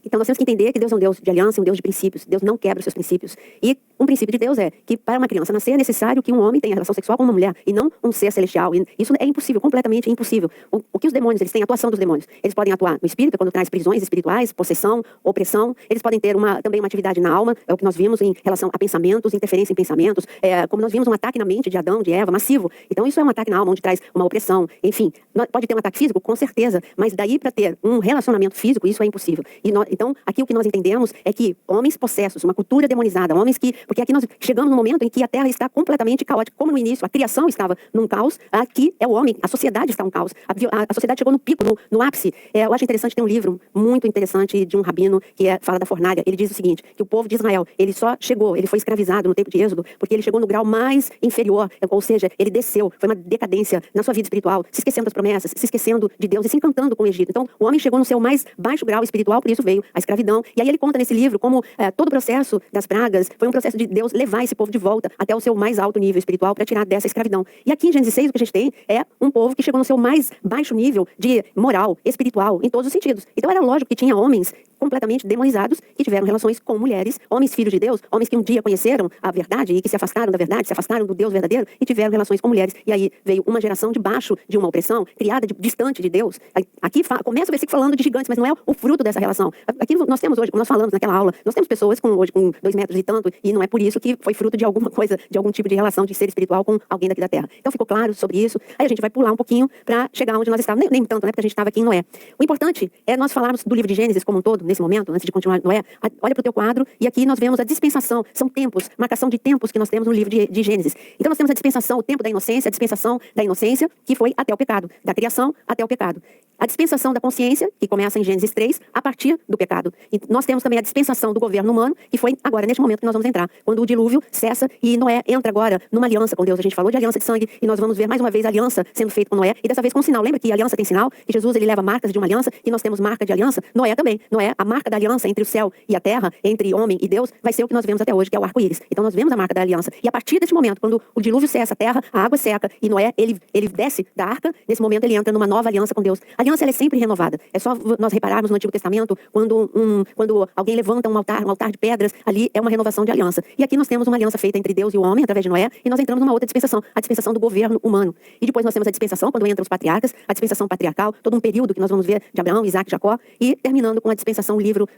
Então nós temos que entender que Deus é um Deus de aliança, um Deus de princípios. Deus não quebra os seus princípios. E um princípio de Deus é que para uma criança nascer é necessário que um homem tenha relação sexual com uma mulher e não um ser celestial. E isso é impossível, completamente impossível. O que os demônios, eles têm a atuação dos demônios. Eles podem atuar no espírito, quando traz prisões espirituais, possessão, opressão. Eles podem ter também uma atividade na alma, é o que nós vimos em relação a pensamentos, interferência em pensamentos, como nós vimos um ataque na mente de Adão, de Eva, massivo. Então isso é um ataque na alma, onde traz uma opressão. Enfim, pode ter um ataque físico, com certeza, mas daí para ter um relacionamento físico, isso é impossível. Então, aqui o que nós entendemos é que homens possessos, uma cultura demonizada, homens que... Porque aqui nós chegamos num momento em que a Terra está completamente caótica, como no início a criação estava num caos, aqui é o homem, a sociedade está um caos. A sociedade chegou no pico, no ápice. Eu acho interessante, tem um livro muito interessante de um rabino que fala da fornalha. Ele diz o seguinte, que o povo de Israel, ele só chegou, ele foi escravizado no tempo de Êxodo, porque ele chegou no grau mais inferior, ou seja, ele desceu, foi uma decadência na sua vida espiritual, se esquecendo das promessas, se esquecendo de Deus e se encantando com o Egito. Então, o homem chegou no seu mais baixo grau espiritual, por isso veio a escravidão. E aí ele conta nesse livro como todo o processo das pragas foi um processo de Deus levar esse povo de volta até o seu mais alto nível espiritual para tirar dessa escravidão. E aqui em Gênesis 6, o que a gente tem é um povo que chegou no seu mais baixo nível de moral, espiritual, em todos os sentidos. Então era lógico que tinha homens completamente demonizados que tiveram relações com mulheres, homens filhos de Deus, homens que um dia conheceram a verdade e que se afastaram da verdade, se afastaram do Deus verdadeiro e tiveram relações com mulheres. E aí veio uma geração debaixo de uma opressão, criada distante de Deus. Aqui começa o versículo falando de gigantes, mas não é o fruto dessa relação. Aqui nós temos hoje, como nós falamos naquela aula, nós temos pessoas hoje com 2 metros e tanto, e não é por isso que foi fruto de alguma coisa, de algum tipo de relação de ser espiritual com alguém daqui da Terra. Então ficou claro sobre isso. Aí a gente vai pular um pouquinho para chegar onde nós estávamos. Nem tanto, né? Porque a gente estava aqui em Noé. O importante é nós falarmos do livro de Gênesis como um todo, nesse momento, antes de continuar Noé. Olha para o teu quadro, e aqui nós vemos a dispensação. São tempos, marcação de tempos que nós temos no livro de Gênesis. Então nós temos a dispensação, o tempo da inocência, a dispensação da inocência, que foi até o pecado, da criação até o pecado. A dispensação da consciência, que começa em Gênesis 3, a partir do pecado. E nós temos também a dispensação do governo humano, que foi agora, neste momento que nós vamos entrar, quando o dilúvio cessa e Noé entra agora numa aliança com Deus. A gente falou de aliança de sangue e nós vamos ver mais uma vez a aliança sendo feita com Noé, e dessa vez com um sinal. Lembra que a aliança tem sinal? E Jesus, ele leva marcas de uma aliança, e nós temos marca de aliança. Noé também. Noé, a marca da aliança entre o céu e a terra, entre homem e Deus, vai ser o que nós vemos até hoje, que é o arco-íris. Então nós vemos a marca da aliança. E a partir desse momento, quando o dilúvio cessa, a terra, a água seca, e Noé, ele desce da arca, nesse momento ele entra numa nova aliança com Deus. A aliança, ela é sempre renovada. É só nós repararmos no Antigo Testamento, quando alguém levanta um altar de pedras, ali é uma renovação de aliança. E aqui nós temos uma aliança feita entre Deus e o homem, através de Noé, e nós entramos numa outra dispensação, a dispensação do governo humano. E depois nós temos a dispensação, quando entram os patriarcas, a dispensação patriarcal, todo um período que nós vamos ver de Abraão, Isaac, Jacó, e terminando com a dispensação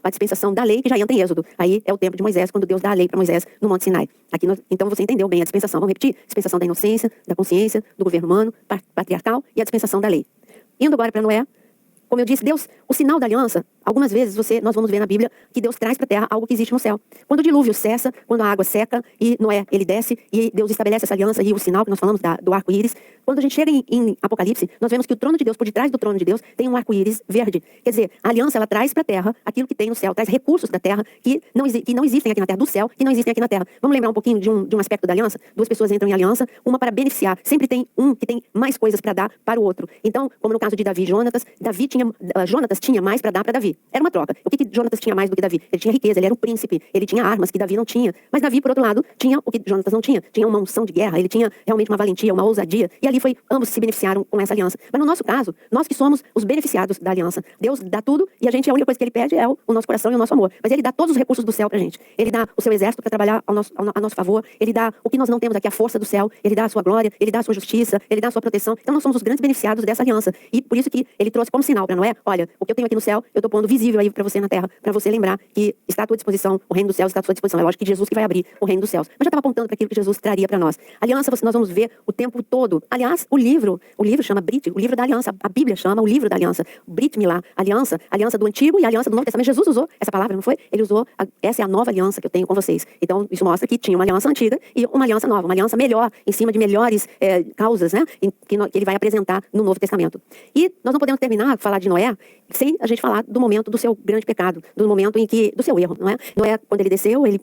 a dispensação da lei, que já entra em Êxodo. Aí é o tempo de Moisés, quando Deus dá a lei para Moisés no Monte Sinai. Então você entendeu bem a dispensação. Vamos repetir? Dispensação da inocência, da consciência, do governo humano, patriarcal, e a dispensação da lei. Indo agora para Noé, como eu disse, Deus, o sinal da aliança, algumas vezes nós vamos ver na Bíblia que Deus traz para a terra algo que existe no céu. Quando o dilúvio cessa, quando a água seca e Noé, ele desce e Deus estabelece essa aliança e o sinal que nós falamos do arco-íris. Quando a gente chega em Apocalipse, nós vemos que o trono de Deus, por detrás do trono de Deus, tem um arco-íris verde. Quer dizer, a aliança, ela traz para a terra aquilo que tem no céu, traz recursos da terra que não existem aqui na terra, do céu, que não existem aqui na terra. Vamos lembrar um pouquinho de um aspecto da aliança? 2 pessoas entram em aliança, uma para beneficiar. Sempre tem um que tem mais coisas para dar para o outro. Então, como no caso de Davi e Jonatas, Jonatas tinha mais para dar para Davi. Era uma troca. O que Jonatas tinha mais do que Davi? Ele tinha riqueza, ele era um príncipe, ele tinha armas que Davi não tinha. Mas Davi, por outro lado, tinha o que Jonatas não tinha. Tinha uma unção de guerra, ele tinha realmente uma valentia, uma ousadia. E ali ambos se beneficiaram com essa aliança. Mas no nosso caso, nós que somos os beneficiados da aliança. Deus dá tudo e a única coisa que ele pede é o nosso coração e o nosso amor. Mas ele dá todos os recursos do céu pra gente. Ele dá o seu exército para trabalhar a nosso favor. Ele dá o que nós não temos aqui, a força do céu. Ele dá a sua glória, ele dá a sua justiça, ele dá a sua proteção. Então nós somos os grandes beneficiados dessa aliança. E por isso que ele trouxe como sinal para Noé, olha, o que eu tenho aqui no céu, eu estou pondo visível aí para você na terra, para você lembrar que está à tua disposição, o reino dos céus está à sua disposição. É lógico que Jesus que vai abrir o reino dos céus. Mas já estava apontando para aquilo que Jesus traria para nós. Aliança, nós vamos ver o tempo todo. Aliás, o livro chama Brit, o livro da aliança. A Bíblia chama o livro da aliança. Brit Milá, aliança do Antigo e a aliança do Novo Testamento. Jesus usou essa palavra, não foi? Ele usou, essa é a nova aliança que eu tenho com vocês. Então, isso mostra que tinha uma aliança antiga e uma aliança nova, uma aliança melhor, em cima de melhores causas, né? Que ele vai apresentar no Novo Testamento. E nós não podemos terminar, falar de Noé, sem a gente falar do momento do seu grande pecado, do momento do seu erro, não é? Noé, quando ele desceu, ele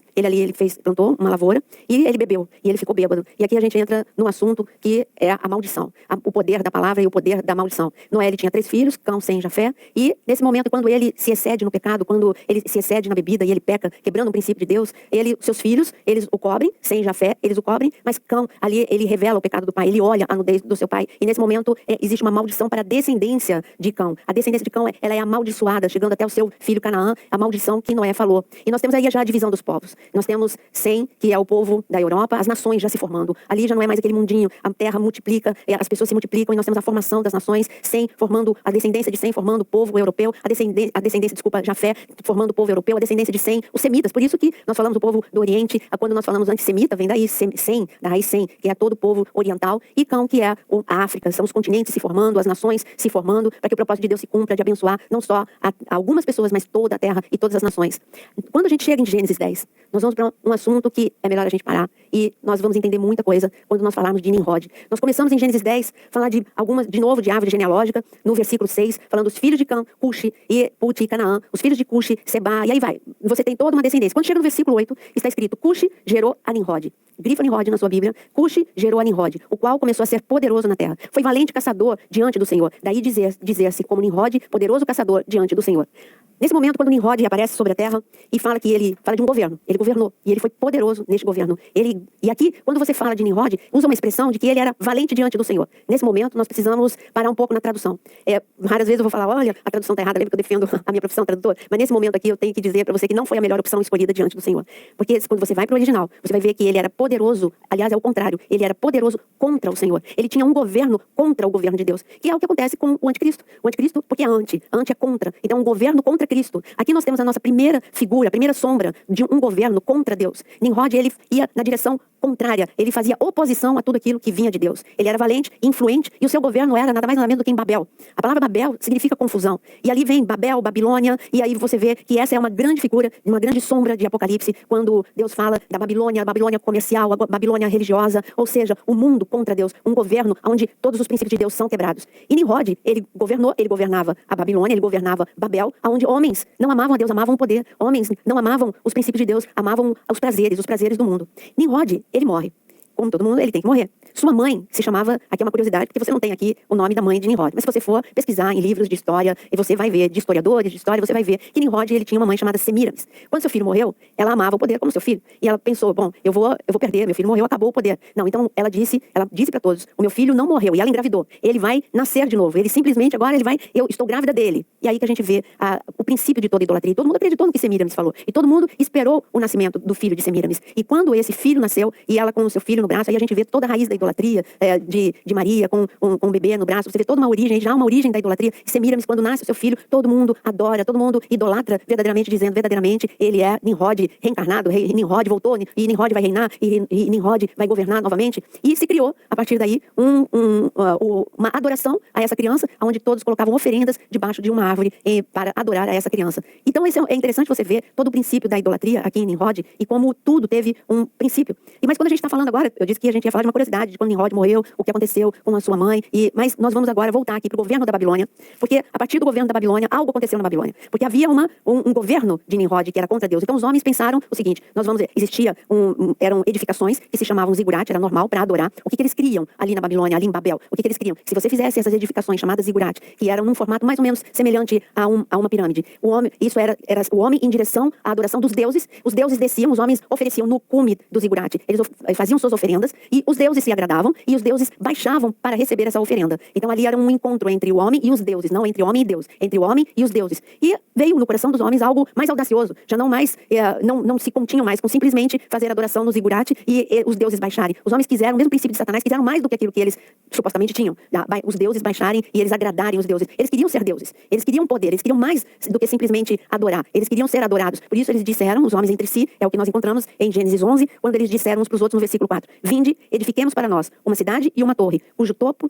plantou uma lavoura e ele bebeu, e ele ficou bêbado. E aqui a gente entra num assunto que é a maldição, o poder da palavra e o poder da maldição. Noé, ele tinha 3 filhos, Cão, Sem e Jafé, e nesse momento, quando ele se excede no pecado, quando ele se excede na bebida e ele peca, quebrando o princípio de Deus, seus filhos, eles o cobrem, Sem e Jafé, eles o cobrem, mas Cão, ali, ele revela o pecado do pai, ele olha a nudez do seu pai, e nesse momento existe uma maldição para a descendência de Cão. A descendência de Cão ela é amaldiçoada, chegando até o seu filho Canaã, a maldição que Noé falou. E nós temos aí já a divisão dos povos. Nós temos Sem, que é o povo da Europa, as nações já se formando. Ali já não é mais aquele mundinho, a terra multiplica, as pessoas se multiplicam e nós temos a formação das nações, Sem formando a descendência de Sem, formando o povo europeu, a descendência, desculpa, Jafé, formando o povo europeu, a descendência de Sem, os semitas. Por isso que nós falamos do povo do Oriente, quando nós falamos antissemita, vem daí, Sem, da raiz Sem, que é todo o povo oriental, e Cão, que é a África. São os continentes se formando, as nações se formando, para que o propósito de Deus se cumpra, de abençoar não só algumas pessoas, mas toda a terra e todas as nações. Quando a gente chega em Gênesis 10, nós vamos para um assunto que é melhor a gente parar, e nós vamos entender muita coisa quando nós falarmos de Nimrod. Nós começamos em Gênesis 10, falar de novo, de árvore genealógica, no versículo 6, falando dos filhos de Cã, Cuxi e Put e Canaã, os filhos de Cuxi, Seba, e aí vai. Você tem toda uma descendência. Quando chega no versículo 8, está escrito, Cuxi gerou a Nimrod. Grifa Nimrod na sua Bíblia. Cuxi gerou a Nimrod, o qual começou a ser poderoso na terra. Foi valente caçador diante do Senhor. Daí dizer-se como Nimrod, poderoso caçador diante do Senhor. Nesse momento, quando Nimrod aparece sobre a terra e fala que ele fala de um governo, ele governou e ele foi poderoso neste governo. E aqui, quando você fala de Nimrod, usa uma expressão de que ele era valente diante do Senhor. Nesse momento, nós precisamos parar um pouco na tradução. Raras vezes eu vou falar, olha, a tradução está errada, lembra que eu defendo a minha profissão tradutor? Mas nesse momento aqui eu tenho que dizer para você que não foi a melhor opção escolhida diante do Senhor. Porque quando você vai para o original, você vai ver que ele era poderoso, aliás, é o contrário, ele era poderoso contra o Senhor. Ele tinha um governo contra o governo de Deus, que é o que acontece com o anticristo. O anticristo, porque é anti é contra. Então, um governo contra Cristo. Aqui nós temos a nossa primeira figura, a primeira sombra de um governo contra Deus. Nimrod, ele ia na direção contrária, ele fazia oposição a tudo aquilo que vinha de Deus. Ele era valente, influente, e o seu governo era nada mais nada menos do que em Babel. A palavra Babel significa confusão. E ali vem Babel, Babilônia, e aí você vê que essa é uma grande figura, uma grande sombra de Apocalipse, quando Deus fala da Babilônia, a Babilônia comercial, a Babilônia religiosa, ou seja, o mundo contra Deus, um governo onde todos os princípios de Deus são quebrados. E Nimrod, ele governava a Babilônia, ele governava Babel, onde homens não amavam a Deus, amavam o poder. Homens não amavam os princípios de Deus, amavam os prazeres do mundo. Nimrod, ele morre. Como todo mundo, ele tem que morrer. Sua mãe se chamava, aqui é uma curiosidade, porque você não tem aqui o nome da mãe de Nimrod, mas se você for pesquisar em livros de história, e você vai ver, de historiadores de história, você vai ver que Nimrod, ele tinha uma mãe chamada Semiramis. Quando seu filho morreu, ela amava o poder como seu filho. E ela pensou, bom, eu vou perder, meu filho morreu, acabou o poder. Não, então ela disse para todos, o meu filho não morreu, e ela engravidou. Ele vai nascer de novo, ele simplesmente agora, eu estou grávida dele. E aí que a gente vê o princípio de toda idolatria. E todo mundo acreditou no que Semiramis falou. E todo mundo esperou o nascimento do filho de Semiramis. E quando esse filho nasceu, e ela com o seu filho no braço, aí a gente vê toda a raiz da idolatria, de Maria com um bebê no braço, você vê toda uma origem, já uma origem da idolatria. Semiramis, quando nasce o seu filho, todo mundo adora, todo mundo idolatra, verdadeiramente, ele é Nimrod reencarnado, Nimrod voltou, e Nimrod vai reinar, e Nimrod vai governar novamente. E se criou, a partir daí, uma adoração a essa criança, onde todos colocavam oferendas debaixo de uma árvore para adorar a essa criança. Então, é interessante você ver todo o princípio da idolatria aqui em Nimrod, e como tudo teve um princípio. Mas quando a gente está falando agora, eu disse que a gente ia falar de uma curiosidade, de quando Nimrod morreu, o que aconteceu com a sua mãe, mas nós vamos agora voltar aqui para o governo da Babilônia, porque a partir do governo da Babilônia, algo aconteceu na Babilônia, porque havia um governo de Nimrod que era contra Deus. Então os homens pensaram o seguinte, eram edificações que se chamavam zigurate, era normal para adorar. O que eles criam ali na Babilônia, ali em Babel? O que eles criam? Se você fizesse essas edificações chamadas zigurate, que eram num formato mais ou menos semelhante a uma pirâmide, isso era o homem em direção à adoração dos deuses, os deuses desciam, os homens ofereciam no cume do zigurate, eles faziam suas oferendas, e os deuses se agradavam, e os deuses baixavam para receber essa oferenda. Então ali era um encontro entre o homem e os deuses, não entre o homem e Deus, entre o homem e os deuses. E veio no coração dos homens algo mais audacioso, já não mais, não se continham mais com simplesmente fazer adoração no zigurate e os deuses baixarem. Os homens quiseram, o mesmo princípio de Satanás, quiseram mais do que aquilo que eles supostamente tinham, os deuses baixarem e eles agradarem os deuses. Eles queriam ser deuses, eles queriam poder, eles queriam mais do que simplesmente adorar, eles queriam ser adorados. Por isso eles disseram, os homens entre si, é o que nós encontramos em Gênesis 11, quando eles disseram uns para os outros no versículo 4, vinde, edifiquemos para nós uma cidade e uma torre, cujo topo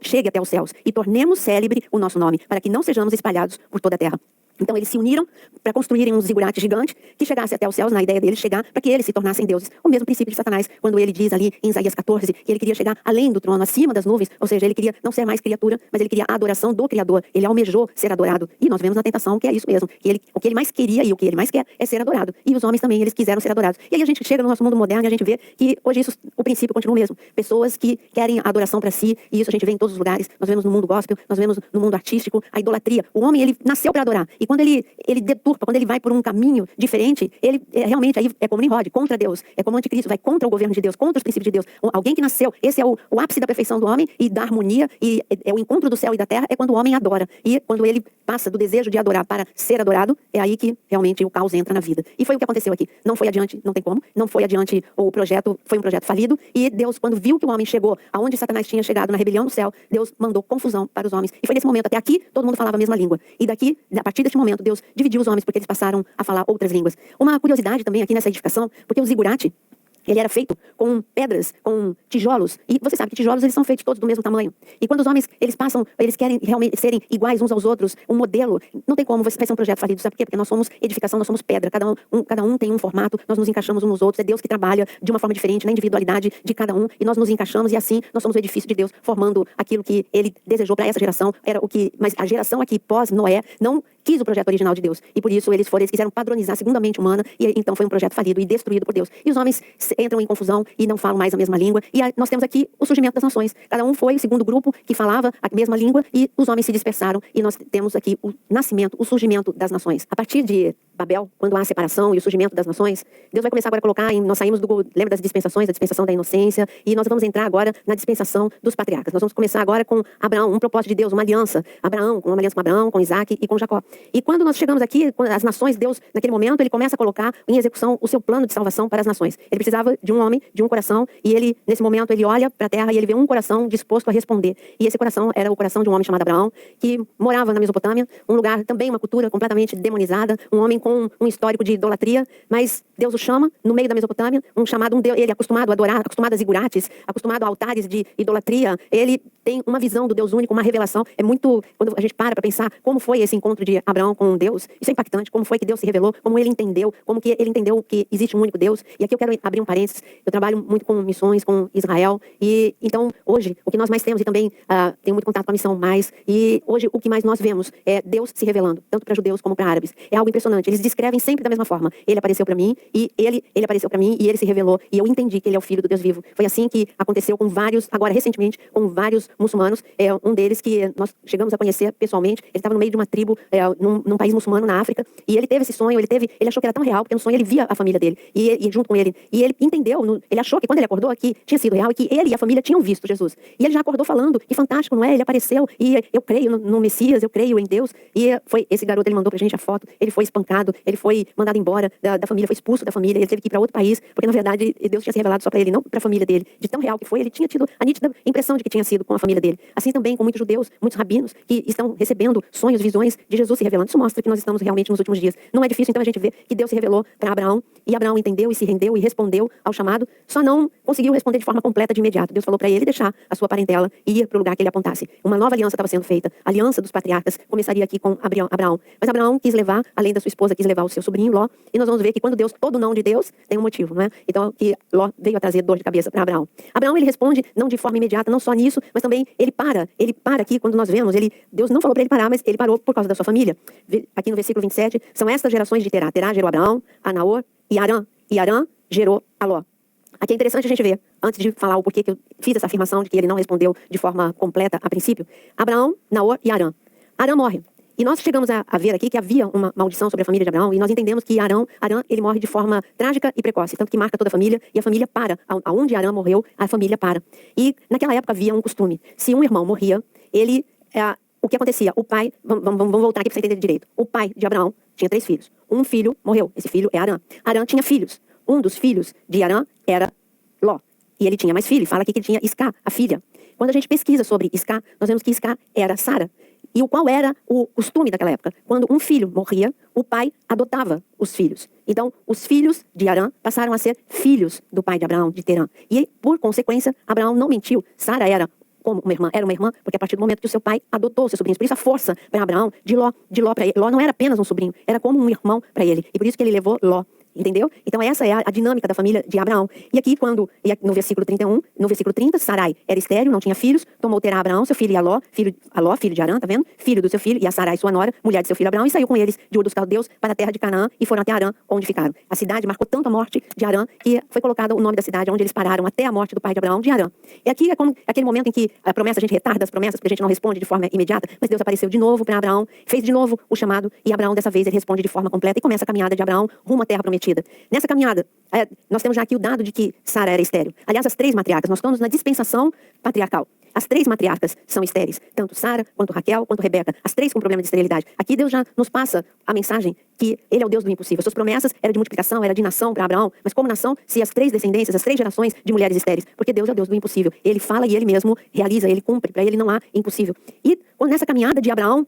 chegue até os céus, e tornemos célebre o nosso nome, para que não sejamos espalhados por toda a terra. Então eles se uniram para construírem um zigurate gigante que chegasse até os céus, na ideia deles chegar, para que eles se tornassem deuses. O mesmo princípio de Satanás, quando ele diz ali em Isaías 14, que ele queria chegar além do trono, acima das nuvens, ou seja, ele queria não ser mais criatura, mas ele queria a adoração do Criador, ele almejou ser adorado. E nós vemos na tentação que é isso mesmo, que o que ele mais queria e o que ele mais quer é ser adorado. E os homens também, eles quiseram ser adorados. E aí a gente chega no nosso mundo moderno e a gente vê que hoje o princípio continua o mesmo. Pessoas que querem a adoração para si, e isso a gente vê em todos os lugares. Nós vemos no mundo gospel, nós vemos no mundo artístico, a idolatria. O homem, ele nasceu para adorar. E quando ele deturpa, quando ele vai por um caminho diferente, ele realmente aí é como Nimrod, contra Deus, é como o anticristo, vai contra o governo de Deus, contra os princípios de Deus. Alguém que nasceu, esse é o ápice da perfeição do homem e da harmonia, e é o encontro do céu e da terra, é quando o homem adora. E quando ele passa do desejo de adorar para ser adorado, é aí que realmente o caos entra na vida. E foi o que aconteceu aqui. Não foi adiante, não tem como, não foi adiante o projeto, foi um projeto falido, e Deus, quando viu que o homem chegou aonde Satanás tinha chegado na rebelião do céu, Deus mandou confusão para os homens. E foi nesse momento, até aqui, todo mundo falava a mesma língua. E daqui, a partir deste momento, Deus dividiu os homens porque eles passaram a falar outras línguas. Uma curiosidade também aqui nessa edificação, porque o zigurate, ele era feito com pedras, com tijolos. E você sabe que tijolos, eles são feitos todos do mesmo tamanho. E quando os homens, eles passam, eles querem realmente serem iguais uns aos outros, um modelo, não tem como, vai ser um projeto falido. Sabe por quê? Porque nós somos edificação, nós somos pedra. Cada um tem um formato, nós nos encaixamos uns nos outros. É Deus que trabalha de uma forma diferente na individualidade de cada um. E nós nos encaixamos e assim nós somos o edifício de Deus, formando aquilo que Ele desejou para essa geração. Mas a geração aqui, pós-Noé, não quis o projeto original de Deus. E por isso eles quiseram padronizar segundo a mente humana. E então foi um projeto falido e destruído por Deus. E os homens entram em confusão e não falam mais a mesma língua. E nós temos aqui o surgimento das nações. Cada um foi o segundo grupo que falava a mesma língua e os homens se dispersaram. E nós temos aqui o nascimento, o surgimento das nações. A partir de Babel, quando há a separação e o surgimento das nações, Deus vai começar agora a colocar, nós saímos lembra das dispensações, da dispensação da inocência, e nós vamos entrar agora na dispensação dos patriarcas. Nós vamos começar agora com Abraão, um propósito de Deus, uma aliança. Uma aliança com Abraão, com Isaac e com Jacó. E quando nós chegamos aqui, as nações, Deus, naquele momento, ele começa a colocar em execução o seu plano de salvação para as nações. Ele precisava de um homem, de um coração, e ele, nesse momento, ele olha para a terra e ele vê um coração disposto a responder. E esse coração era o coração de um homem chamado Abraão, que morava na Mesopotâmia, um lugar também, uma cultura completamente demonizada, um homem com um histórico de idolatria, mas Deus o chama no meio da Mesopotâmia, ele acostumado a adorar, acostumado a zigurates, acostumado a altares de idolatria, ele tem uma visão do Deus único, uma revelação. É muito, quando a gente para pensar como foi esse encontro de Abraão com Deus, isso é impactante, como foi que Deus se revelou, como ele entendeu, como que ele entendeu que existe um único Deus. E aqui eu quero abrir um parênteses, eu trabalho muito com missões, com Israel, e então hoje, o que nós mais temos, e também tenho muito contato com a Missão Mais, e hoje o que mais nós vemos é Deus se revelando, tanto para judeus como para árabes. É algo impressionante, eles descrevem sempre da mesma forma. Ele apareceu para mim, e ele apareceu para mim, e ele se revelou, e eu entendi que ele é o Filho do Deus vivo. Foi assim que aconteceu com vários, agora recentemente, com vários muçulmanos, um deles que nós chegamos a conhecer pessoalmente, ele estava no meio de uma tribo, num país muçulmano na África, e ele teve esse sonho, ele achou que era tão real, porque no sonho ele via a família dele, e junto com ele, e ele entendeu, ele achou que quando ele acordou aqui, tinha sido real, e que ele e a família tinham visto Jesus. E ele já acordou falando, que fantástico, não é? Ele apareceu, e eu creio no Messias, eu creio em Deus, e foi esse garoto, ele mandou pra gente a foto, ele foi espancado, ele foi mandado embora da família, foi expulso da família, ele teve que ir para outro país, porque na verdade Deus tinha se revelado só para ele, não para a família dele. De tão real que foi, ele tinha tido a nítida impressão de que tinha sido com a família dele. Assim também com muitos judeus, muitos rabinos que estão recebendo sonhos, visões de Jesus se revelando. Isso mostra que nós estamos realmente nos últimos dias. Não é difícil então a gente ver que Deus se revelou para Abraão, e Abraão entendeu e se rendeu e respondeu ao chamado, só não conseguiu responder de forma completa de imediato. Deus falou para ele deixar a sua parentela e ir para o lugar que ele apontasse. Uma nova aliança estava sendo feita, a aliança dos patriarcas começaria aqui com Abraão. Mas Abraão quis levar, além da sua esposa, quis levar o seu sobrinho Ló, e nós vamos ver que quando Deus, todo não de Deus, tem um motivo, não é? Então, que Ló veio a trazer dor de cabeça para Abraão. Abraão, ele responde, não de forma imediata, não só nisso, mas também ele para aqui quando nós vemos, Deus não falou para ele parar, mas ele parou por causa da sua família. Aqui no versículo 27, são estas gerações de Terá. Terá gerou Abraão, a Naor e Arã. E Arã gerou a Ló. Aqui é interessante a gente ver, antes de falar o porquê que eu fiz essa afirmação de que ele não respondeu de forma completa a princípio, Abraão, Naor e Arã. Arã morre. E nós chegamos a ver aqui que havia uma maldição sobre a família de Abraão, e nós entendemos que Arã, ele morre de forma trágica e precoce, tanto que marca toda a família, e a família para. Aonde Arã morreu, a família para. E naquela época havia um costume. Se um irmão morria, o que acontecia? O pai, vamos voltar aqui para você entender direito. O pai de Abraão tinha 3 filhos. Um filho morreu, esse filho é Arã. Arã tinha filhos. Um dos filhos de Arã era Ló. E ele tinha mais filhos. Fala aqui que ele tinha Iscá, a filha. Quando a gente pesquisa sobre Iscá, nós vemos que Iscá era Sara. E qual era o costume daquela época? Quando um filho morria, o pai adotava os filhos. Então, os filhos de Arã passaram a ser filhos do pai de Abraão, de Terã. E, por consequência, Abraão não mentiu. Sara era uma irmã, porque a partir do momento que o seu pai adotou seus sobrinhos, por isso a força para Abraão, de Ló para ele. Ló não era apenas um sobrinho, era como um irmão para ele. E por isso que ele levou Ló Entendeu? Então essa é a dinâmica da família de Abraão. E aqui no versículo 31, no versículo 30, Sarai era estéril, não tinha filhos, tomou Terá Abraão, seu filho, e Aló, filho de Arã, tá vendo? Filho do seu filho, e a Sarai, sua nora, mulher de seu filho Abraão, e saiu com eles de Ur dos Caldeus para a terra de Canaã, e foram até Arã, onde ficaram. A cidade marcou tanto a morte de Arã, que foi colocado o nome da cidade onde eles pararam até a morte do pai de Abraão, de Arã. E aqui é como aquele momento em que a promessa, a gente retarda as promessas, porque a gente não responde de forma imediata, mas Deus apareceu de novo para Abraão, fez de novo o chamado, e Abraão, dessa vez, ele responde de forma completa, e começa a caminhada de Abraão rumo à terra prometida. Nessa caminhada, nós temos já aqui o dado de que Sara era estéril. Aliás, as 3 matriarcas, nós estamos na dispensação patriarcal. As 3 matriarcas são estéreis, tanto Sara, quanto Raquel, quanto Rebeca. As 3 com problema de esterilidade. Aqui Deus já nos passa a mensagem que Ele é o Deus do impossível. Suas promessas eram de multiplicação, era de nação para Abraão. Mas como nação, se as 3 descendências, as 3 gerações de mulheres estéreis. Porque Deus é o Deus do impossível. Ele fala e Ele mesmo realiza, Ele cumpre. Para Ele não há impossível. E nessa caminhada de Abraão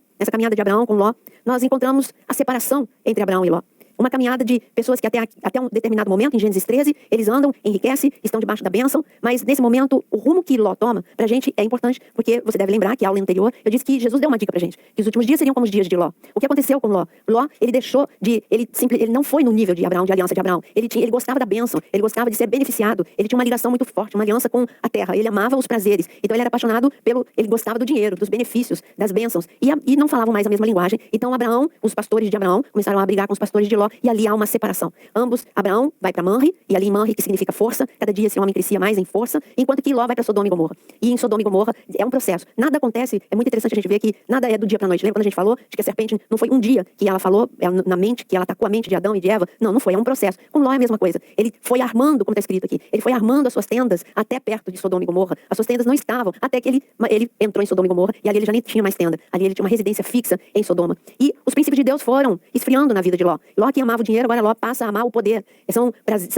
com Ló, nós encontramos a separação entre Abraão e Ló. Uma caminhada de pessoas que até um determinado momento, em Gênesis 13, eles andam, enriquecem, estão debaixo da bênção, mas nesse momento, o rumo que Ló toma, pra gente é importante, porque você deve lembrar que a aula anterior, eu disse que Jesus deu uma dica pra gente, que os últimos dias seriam como os dias de Ló. O que aconteceu com Ló? Ló, ele deixou de, ele não foi no nível de Abraão, de aliança de Abraão, ele gostava da bênção, ele gostava de ser beneficiado, ele tinha uma ligação muito forte, uma aliança com a terra, ele amava os prazeres, então ele era apaixonado ele gostava do dinheiro, dos benefícios, das bênçãos, e não falavam mais a mesma linguagem, então Abraão, os pastores de Abraão, começaram a brigar com os pastores de Ló, e ali há uma separação. Ambos, Abraão vai para Manre, e ali em Manre, que significa força, cada dia esse homem crescia mais em força, enquanto que Ló vai para Sodoma e Gomorra. E em Sodoma e Gomorra é um processo. Nada acontece, é muito interessante a gente ver que nada é do dia para a noite. Lembra quando a gente falou de que a serpente não foi um dia que ela falou na mente, que ela atacou a mente de Adão e de Eva? Não foi, é um processo. Com Ló é a mesma coisa. Ele foi armando, como está escrito aqui, ele foi armando as suas tendas até perto de Sodoma e Gomorra. As suas tendas não estavam, até que ele entrou em Sodoma e Gomorra, e ali ele já nem tinha mais tenda. Ali ele tinha uma residência fixa em Sodoma. E os princípios de Deus foram esfriando na vida de Ló. Ló que amava o dinheiro, agora Ló passa a amar o poder. São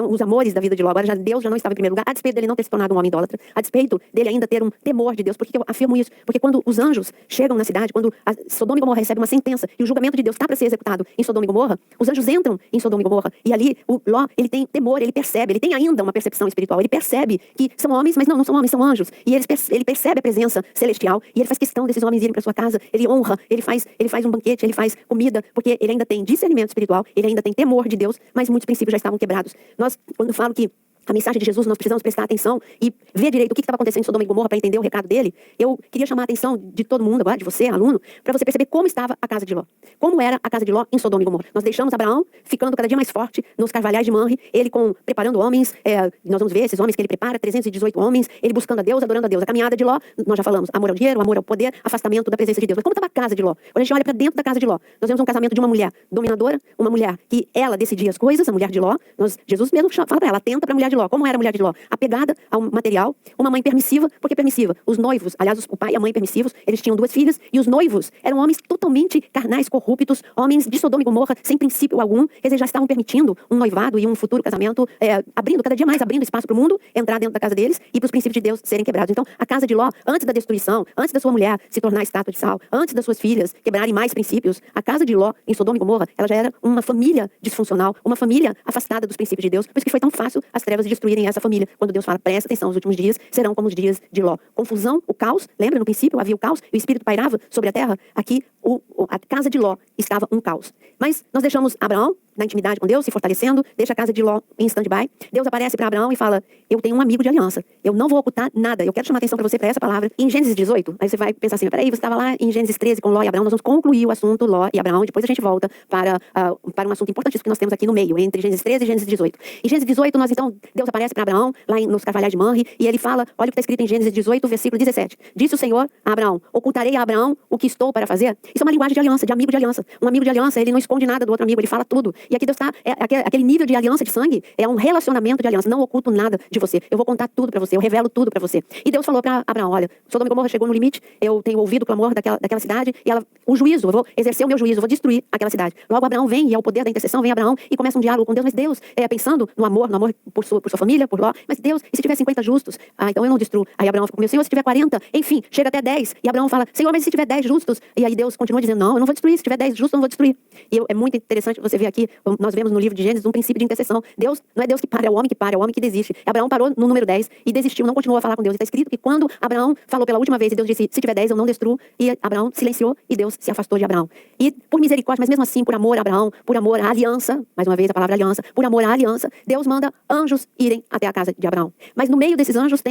os amores da vida de Ló. Agora Deus já não estava em primeiro lugar, a despeito dele não ter se tornado um homem idólatra, a despeito dele ainda ter um temor de Deus. Por que eu afirmo isso? Porque quando os anjos chegam na cidade, quando Sodoma e Gomorra recebe uma sentença e o julgamento de Deus está para ser executado em Sodoma e Gomorra, os anjos entram em Sodoma e Gomorra, e ali o Ló, ele tem temor, ele percebe, ele tem ainda uma percepção espiritual, ele percebe que são homens, mas não são homens, são anjos, e ele percebe a presença celestial, e ele faz questão desses homens irem para sua casa, ele honra, ele faz um banquete, ele faz comida, porque ele ainda tem discernimento espiritual, ele ainda tem temor de Deus, mas muitos princípios já estavam quebrados. Quando eu falo que a mensagem de Jesus, nós precisamos prestar atenção e ver direito o que estava acontecendo em Sodoma e Gomorra para entender o recado dele. Eu queria chamar a atenção de todo mundo agora, de você, aluno, para você perceber como estava a casa de Ló. Como era a casa de Ló em Sodoma e Gomorra. Nós deixamos Abraão ficando cada dia mais forte nos carvalhais de Manre, ele preparando homens, nós vamos ver esses homens que ele prepara, 318 homens, ele buscando a Deus, adorando a Deus. A caminhada de Ló, nós já falamos, amor ao dinheiro, amor ao poder, afastamento da presença de Deus. Mas como estava a casa de Ló? Quando a gente olha para dentro da casa de Ló, nós vemos um casamento de uma mulher dominadora, uma mulher que ela decidia as coisas, a mulher de Ló. Jesus mesmo fala para ela, atenta para a mulher de Ló. Como era a mulher de Ló? Apegada ao material, uma mãe permissiva. Por que permissiva? Os noivos, aliás, o pai e a mãe permissivos, eles tinham 2 filhas, e os noivos eram homens totalmente carnais, corruptos, homens de Sodoma e Gomorra, sem princípio algum. Quer dizer, já estavam permitindo um noivado e um futuro casamento, abrindo cada dia mais, abrindo espaço para o mundo entrar dentro da casa deles e para os princípios de Deus serem quebrados. Então, a casa de Ló, antes da destruição, antes da sua mulher se tornar estátua de sal, antes das suas filhas quebrarem mais princípios, a casa de Ló, em Sodoma e Gomorra, ela já era uma família disfuncional, uma família afastada dos princípios de Deus. Por isso que foi tão fácil as trevas destruírem essa família. Quando Deus fala, presta atenção, os últimos dias serão como os dias de Ló. Confusão, o caos, lembra no princípio havia o caos, e o Espírito pairava sobre a terra? Aqui, a casa de Ló estava um caos. Mas nós deixamos Abraão na intimidade com Deus, se fortalecendo, deixa a casa de Ló em stand-by. Deus aparece para Abraão e fala, eu tenho um amigo de aliança, eu não vou ocultar nada. Eu quero chamar a atenção para você para essa palavra. Em Gênesis 18, aí você vai pensar assim, peraí, você estava lá em Gênesis 13 com Ló e Abraão, nós vamos concluir o assunto Ló e Abraão, e depois a gente volta para um assunto importantíssimo que nós temos aqui no meio, entre Gênesis 13 e Gênesis 18. Em Gênesis 18, Deus aparece para Abraão, lá nos carvalhais de Manre, e ele fala, olha o que está escrito em Gênesis 18, versículo 17. Disse o Senhor a Abraão, ocultarei a Abraão o que estou para fazer? Isso é uma linguagem de aliança, de amigo de aliança. Um amigo de aliança, ele não esconde nada do outro amigo, ele fala tudo. E aqui Deus está, aquele nível de aliança de sangue, é um relacionamento de aliança, não oculto nada de você. Eu vou contar tudo para você, eu revelo tudo para você. E Deus falou para Abraão, olha, Sodoma e Gomorra chegou no limite, eu tenho ouvido o clamor daquela cidade, e o juízo, eu vou exercer o meu juízo, eu vou destruir aquela cidade. Logo Abraão vem, e é o poder da intercessão, vem Abraão e começa um diálogo com Deus, mas Deus, pensando no amor por sua família, por Ló, mas Deus, e se tiver 50 justos? Então eu não destruo. Aí Abraão fica com o meu Senhor, se tiver 40, enfim, chega até 10, e Abraão fala, Senhor, mas se tiver 10 justos? E aí Deus continua dizendo, não, eu não vou destruir, se tiver 10 justos, eu não vou destruir. E é muito interessante você ver aqui Nós vemos no livro de Gênesis um princípio de intercessão. Deus não é Deus que para, é o homem que para, é o homem que desiste. Abraão parou no número 10 e desistiu, não continuou a falar com Deus. E está escrito que quando Abraão falou pela última vez e Deus disse, se tiver 10 eu não destruo, e Abraão silenciou e Deus se afastou de Abraão. E por misericórdia, mas mesmo assim, por amor a Abraão, por amor à aliança, mais uma vez a palavra aliança, por amor à aliança, Deus manda anjos irem até a casa de Abraão. Mas no meio desses anjos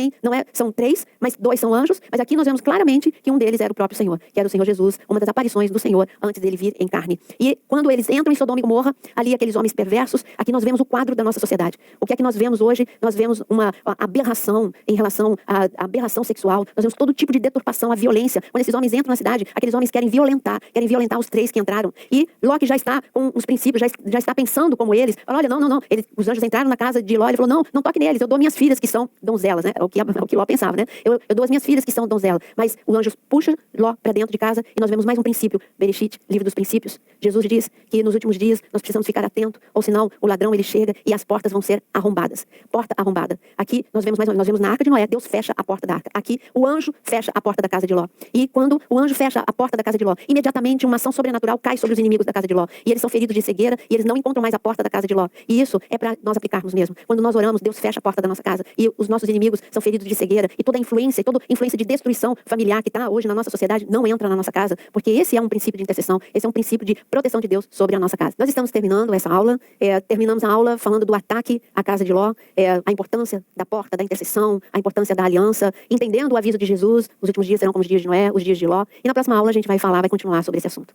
são 3, mas 2 são anjos, mas aqui nós vemos claramente que um deles era o próprio Senhor, que era o Senhor Jesus, uma das aparições do Senhor antes dele vir em carne. E quando eles entram em Sodoma e Gomorra, ali aqueles homens perversos, aqui nós vemos o quadro da nossa sociedade. O que é que nós vemos hoje? Nós vemos uma aberração em relação à aberração sexual, nós vemos todo tipo de deturpação, a violência. Quando esses homens entram na cidade, aqueles homens querem violentar os 3 que entraram. E Ló, que já está com os princípios, já está pensando como eles, fala, olha, não. Os anjos entraram na casa de Ló, ele falou, não toque neles, eu dou minhas filhas que são donzelas, né? É o que Ló pensava, né? Eu dou as minhas filhas que são donzelas. Mas o anjo puxa Ló para dentro de casa e nós vemos mais um princípio. Bereshit, livro dos princípios. Jesus diz que nos últimos dias nós precisamos ficar atentos, ou senão o ladrão ele chega e as portas vão ser arrombadas. Porta arrombada. Aqui nós vemos na Arca de Noé, Deus fecha a porta da arca. Aqui o anjo fecha a porta da casa de Ló. E quando o anjo fecha a porta da casa de Ló, imediatamente uma ação sobrenatural cai sobre os inimigos da casa de Ló. E eles são feridos de cegueira e eles não encontram mais a porta da casa de Ló. E isso é para nós aplicarmos mesmo. Quando nós oramos, Deus fecha a porta da nossa casa e os nossos inimigos são feridos de cegueira e toda influência de destruição familiar que está hoje na nossa sociedade não entra na nossa casa, porque esse é um princípio de intercessão, esse é um princípio de proteção de Deus sobre a nossa casa. Nós estamos terminando essa aula, terminamos a aula falando do ataque à casa de Ló, a importância da porta, da intercessão, a importância da aliança, entendendo o aviso de Jesus, os últimos dias serão como os dias de Noé, os dias de Ló, e na próxima aula a gente vai continuar sobre esse assunto.